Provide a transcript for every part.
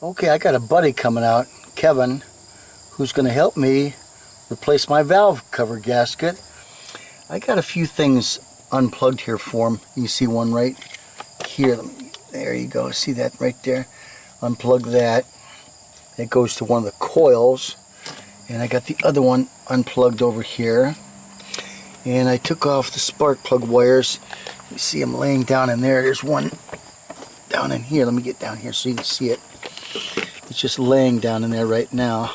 Okay, I got a buddy coming out, Kevin, who's going to help me replace my valve cover gasket. I got a few things unplugged here for him. You can see one right here. There you go. See that right there? Unplug that. It goes to one of the coils. And I got the other one unplugged over here. And I took off the spark plug wires. You see them laying down in there. There's one down in here. Let me get down here so you can see it. It's just laying down in there right now.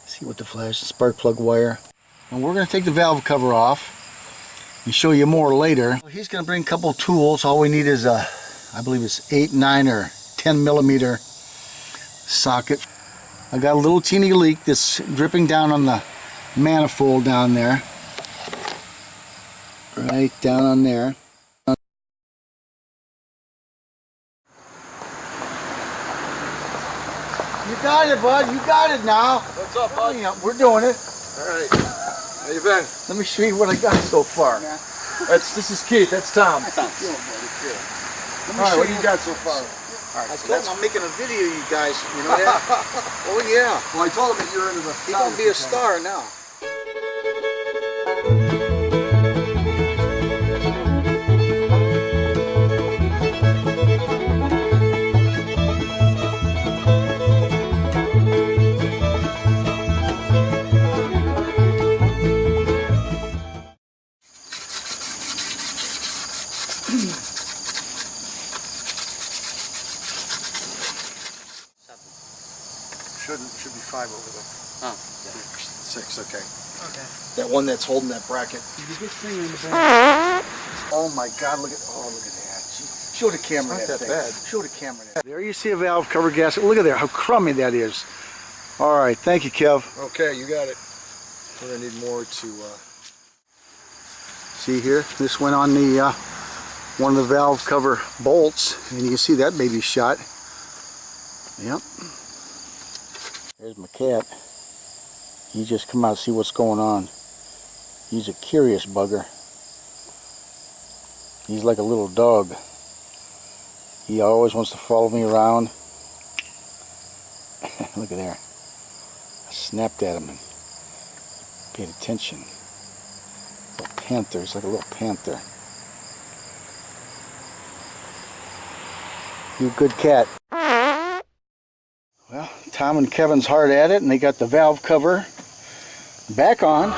See with the flash, spark plug wire. And we're going to take the valve cover off and show you more later. He's going to bring a couple tools. All we need is a, I believe it's 8, 9, or 10 millimeter socket. I got a little teeny leak that's dripping down on the manifold down there. Right down on there. You got it, bud. You got it now. What's up, bud? Yeah, we're doing it. All right. How you been? Let me show you what I got so far. Yeah. This is Keith. That's Tom. Let me All right, show what do you got so far? All right, I told him I'm making a video, you guys. You know that? Oh yeah. Well, I told him that you're into the. He's gonna be a star now. Should be 5 over there. Oh. 6, okay. Okay. That one that's holding that bracket. Oh my God! Look at that. Show the camera It's not that that thing. bad. Show the camera that. There you see a valve cover gasket. Look at there, how crummy that is. All right, thank you, Kev. Okay, you got it. We're gonna need more to. See here, this went on the one of the valve cover bolts, and you can see that baby shot. Yep. There's my cat. He just come out to see what's going on. He's a curious bugger. He's like a little dog. He always wants to follow me around. Look at there. I snapped at him and paid attention. Little panther. He's like a little panther. You a good cat. Well, Tom and Kevin's hard at it, and they got the valve cover back on.